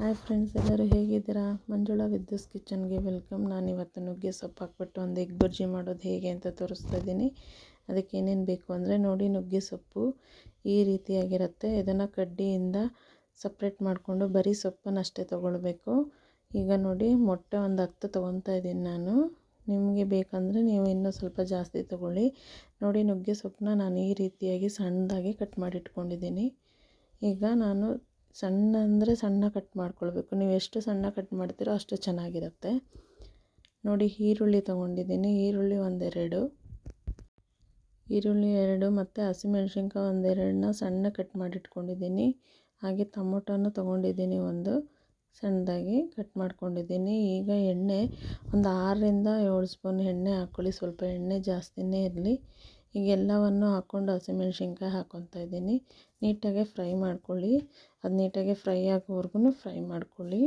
Hi friends, ಎಲ್ಲರೂ ಹೇಗಿದ್ದೀರಾ? Manjula ವಿದ್ಯುಸ್ ಕಿಚನ್ಗೆ welcome. ನಾನಿವತ್ತು ನುಗ್ಗೆ ಸೊಪ್ಪು ಹಾಕ್ಬಿಟ್ಟು ಒಂದು ಎಗ್ ಬಜ್ಜಿ ಮಾಡೋದು ಹೇಗೆ ಅಂತ ತೋರಿಸ್ತಾ ಇದ್ದೀನಿ. ಅದಕ್ಕೆ ಏನೇನು ಬೇಕು ಅಂದರೆ ನೋಡಿ, ನುಗ್ಗೆ ಸೊಪ್ಪು ಈ ರೀತಿಯಾಗಿರುತ್ತೆ. ಇದನ್ನು ಕಡ್ಡಿಯಿಂದ ಸಪ್ರೇಟ್ ಮಾಡಿಕೊಂಡು ಬರೀ ಸೊಪ್ಪನ್ನಷ್ಟೇ ತೊಗೊಳ್ಬೇಕು. ಈಗ ನೋಡಿ, ಮೊಟ್ಟೆ ಒಂದು 10 ತೊಗೊತಾ ಇದ್ದೀನಿ ನಾನು. ನಿಮಗೆ ಬೇಕಂದರೆ ನೀವು ಇನ್ನೂ ಸ್ವಲ್ಪ ಜಾಸ್ತಿ ತೊಗೊಳ್ಳಿ. ನೋಡಿ, ನುಗ್ಗೆ ಸೊಪ್ಪನ್ನ ನಾನು ಈ ರೀತಿಯಾಗಿ ಸಣ್ಣದಾಗಿ ಕಟ್ ಮಾಡಿ ಇಟ್ಕೊಂಡಿದ್ದೀನಿ. ಈಗ ನಾನು ಸಣ್ಣ ಅಂದರೆ ಸಣ್ಣ ಕಟ್ ಮಾಡ್ಕೊಳ್ಬೇಕು. ನೀವು ಎಷ್ಟು ಸಣ್ಣ ಕಟ್ ಮಾಡ್ತೀರೋ ಅಷ್ಟು ಚೆನ್ನಾಗಿರುತ್ತೆ. ನೋಡಿ, ಈರುಳ್ಳಿ ತೊಗೊಂಡಿದ್ದೀನಿ. ಈರುಳ್ಳಿ ಒಂದೆರಡು, ಮತ್ತು ಹಸಿಮೆಣ್ಸಿನ್ಕಾಯಿ ಒಂದೆರಡನ್ನ ಸಣ್ಣ ಕಟ್ ಮಾಡಿ ಇಟ್ಕೊಂಡಿದ್ದೀನಿ. ಹಾಗೆ ಟೊಮೊಟೊನ ತೊಗೊಂಡಿದ್ದೀನಿ, ಒಂದು ಸಣ್ಣದಾಗಿ ಕಟ್ ಮಾಡ್ಕೊಂಡಿದ್ದೀನಿ. ಈಗ ಎಣ್ಣೆ ಒಂದು 6ರಿಂದ 7 ಸ್ಪೂನ್ ಎಣ್ಣೆ ಹಾಕ್ಕೊಳ್ಳಿ. ಸ್ವಲ್ಪ ಎಣ್ಣೆ ಜಾಸ್ತಿನೇ ಇರಲಿ. ಈಗ ಎಲ್ಲವನ್ನು ಹಾಕ್ಕೊಂಡು ಹಸಿಮೆಣ್ಸಿನ್ಕಾಯಿ ಹಾಕ್ಕೊತಾ ಇದ್ದೀನಿ. ನೀಟಾಗಿ ಫ್ರೈ ಮಾಡ್ಕೊಳ್ಳಿ. ಅದು ನೀಟಾಗಿ ಫ್ರೈ ಆಗೋವರೆಗೂ ಫ್ರೈ ಮಾಡ್ಕೊಳ್ಳಿ.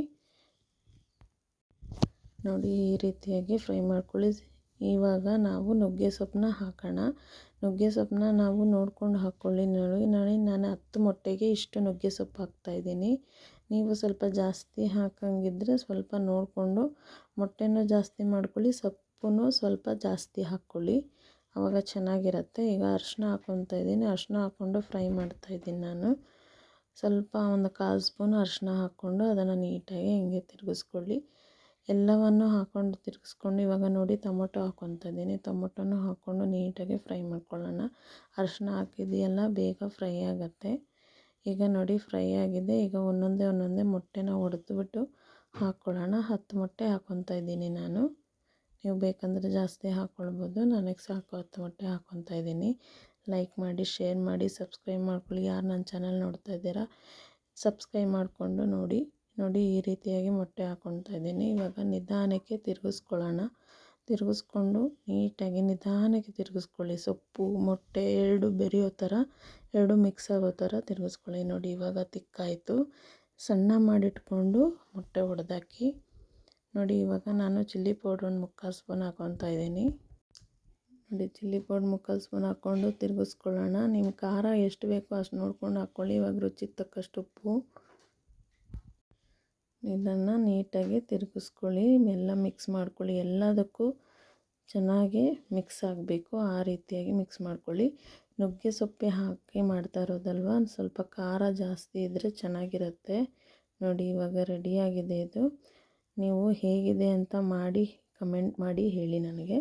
ನೋಡಿ, ಈ ರೀತಿಯಾಗಿ ಫ್ರೈ ಮಾಡ್ಕೊಳ್ಳಿ. ಇವಾಗ ನಾವು ನುಗ್ಗೆ ಸೊಪ್ಪನ್ನ ಹಾಕೋಣ. ನುಗ್ಗೆ ಸೊಪ್ಪನ್ನ ನಾವು ನೋಡ್ಕೊಂಡು ಹಾಕ್ಕೊಳ್ಳಿ. ನೋಡಿ, ನಾನು 10 ಮೊಟ್ಟೆಗೆ ಇಷ್ಟು ನುಗ್ಗೆ ಸೊಪ್ಪು ಹಾಕ್ತಾಯಿದ್ದೀನಿ. ನೀವು ಸ್ವಲ್ಪ ಜಾಸ್ತಿ ಹಾಕಂಗಿದ್ರೆ ಸ್ವಲ್ಪ ನೋಡಿಕೊಂಡು ಮೊಟ್ಟೆನೂ ಜಾಸ್ತಿ ಮಾಡ್ಕೊಳ್ಳಿ, ಸೊಪ್ಪು ಸ್ವಲ್ಪ ಜಾಸ್ತಿ ಹಾಕ್ಕೊಳ್ಳಿ. ಆವಾಗ ಚೆನ್ನಾಗಿರುತ್ತೆ. ಈಗ ಅರಿಶಿನ ಹಾಕ್ಕೊತಾ ಇದ್ದೀನಿ. ಅರಿಶಿನ ಹಾಕ್ಕೊಂಡು ಫ್ರೈ ಮಾಡ್ತಾಯಿದ್ದೀನಿ ನಾನು. ಸ್ವಲ್ಪ ಒಂದು 1/4 ಸ್ಪೂನ್ ಅರಿಶಿನ ಹಾಕ್ಕೊಂಡು ಅದನ್ನು ನೀಟಾಗಿ ಹಿಂಗೆ ತಿರುಗಿಸ್ಕೊಳ್ಳಿ. ಎಲ್ಲವನ್ನು ಹಾಕ್ಕೊಂಡು ತಿರುಗಿಸ್ಕೊಂಡು ಇವಾಗ ನೋಡಿ, ಟೊಮೊಟೊ ಹಾಕ್ಕೊತಾ ಇದ್ದೀನಿ. ಟೊಮೊಟೊನೂ ಹಾಕ್ಕೊಂಡು ನೀಟಾಗಿ ಫ್ರೈ ಮಾಡ್ಕೊಳ್ಳೋಣ. ಅರಿಶಿನ ಹಾಕಿದೆಯಲ್ಲ, ಬೇಗ ಫ್ರೈ ಆಗುತ್ತೆ. ಈಗ ನೋಡಿ, ಫ್ರೈ ಆಗಿದೆ. ಈಗ ಒಂದೊಂದೇ ಮೊಟ್ಟೆನ ಒಡೆದ್ಬಿಟ್ಟು ಹಾಕ್ಕೊಳ್ಳೋಣ. 10 ಮೊಟ್ಟೆ ಹಾಕ್ಕೊತಾ ಇದ್ದೀನಿ ನಾನು. ನೀವು ಬೇಕಂದರೆ ಜಾಸ್ತಿ ಹಾಕ್ಕೊಳ್ಬೋದು. ನನಗೆ ಸಾಕು 10 ಮೊಟ್ಟೆ ಹಾಕ್ಕೊತಾ ಇದ್ದೀನಿ. ಲೈಕ್ ಮಾಡಿ, ಶೇರ್ ಮಾಡಿ, ಸಬ್ಸ್ಕ್ರೈಬ್ ಮಾಡ್ಕೊಳ್ಳಿ. ಯಾರು ನನ್ನ ಚಾನಲ್ ನೋಡ್ತಾ ಇದ್ದೀರಾ ಸಬ್ಸ್ಕ್ರೈಬ್ ಮಾಡಿಕೊಂಡು ನೋಡಿ. ಈ ರೀತಿಯಾಗಿ ಮೊಟ್ಟೆ ಹಾಕ್ಕೊತಾ ಇದ್ದೀನಿ. ಇವಾಗ ನಿಧಾನಕ್ಕೆ ತಿರುಗಿಸ್ಕೊಂಡು ನೀಟಾಗಿ ನಿಧಾನಕ್ಕೆ ತಿರುಗಿಸ್ಕೊಳ್ಳಿ. ಸೊಪ್ಪು ಮೊಟ್ಟೆ ಎರಡು ಬೆರೆಯೋ ಥರ, ಎರಡು ಮಿಕ್ಸ್ ಆಗೋ ಥರ ತಿರುಗಿಸ್ಕೊಳ್ಳಿ. ನೋಡಿ, ಇವಾಗ ತಿಕ್ಕಾಯಿತು. ಸಣ್ಣ ಮಾಡಿಟ್ಕೊಂಡು ಮೊಟ್ಟೆ ಒಡೆದಾಕಿ. ನೋಡಿ, ಇವಾಗ ನಾನು ಚಿಲ್ಲಿ ಪೌಡ್ರ್ ಒಂದು 3/4 ಸ್ಪೂನ್ ಹಾಕ್ಕೊತಾ ಇದ್ದೀನಿ. ನೋಡಿ, ಚಿಲ್ಲಿ ಪೌಡ್ರ್ 3/4 ಸ್ಪೂನ್ ಹಾಕ್ಕೊಂಡು ತಿರುಗಿಸ್ಕೊಳ್ಳೋಣ. ನಿಮ್ಮ ಖಾರ ಎಷ್ಟು ಬೇಕೋ ಅಷ್ಟು ನೋಡ್ಕೊಂಡು ಹಾಕ್ಕೊಳ್ಳಿ. ಇವಾಗ ರುಚಿಗೆ ತಕ್ಕಷ್ಟು ಉಪ್ಪು. ಇದನ್ನು ನೀಟಾಗಿ ತಿರುಗಿಸ್ಕೊಳ್ಳಿ. ಎಲ್ಲ ಮಿಕ್ಸ್ ಮಾಡ್ಕೊಳ್ಳಿ. ಎಲ್ಲದಕ್ಕೂ ಚೆನ್ನಾಗಿ ಮಿಕ್ಸ್ ಆಗಬೇಕು. ಆ ರೀತಿಯಾಗಿ ಮಿಕ್ಸ್ ಮಾಡ್ಕೊಳ್ಳಿ. ನುಗ್ಗೆ ಸೊಪ್ಪೆ ಹಾಕಿ ಮಾಡ್ತಾ ಇರೋದಲ್ವ, ಸ್ವಲ್ಪ ಖಾರ ಜಾಸ್ತಿ ಇದ್ದರೆ ಚೆನ್ನಾಗಿರುತ್ತೆ. ನೋಡಿ, ಇವಾಗ ರೆಡಿಯಾಗಿದೆ ಇದು. ನೀವು ಹೇಗಿದೆ ಅಂತ ಮಾಡಿ ಕಮೆಂಟ್ ಮಾಡಿ ಹೇಳಿ ನನಗೆ.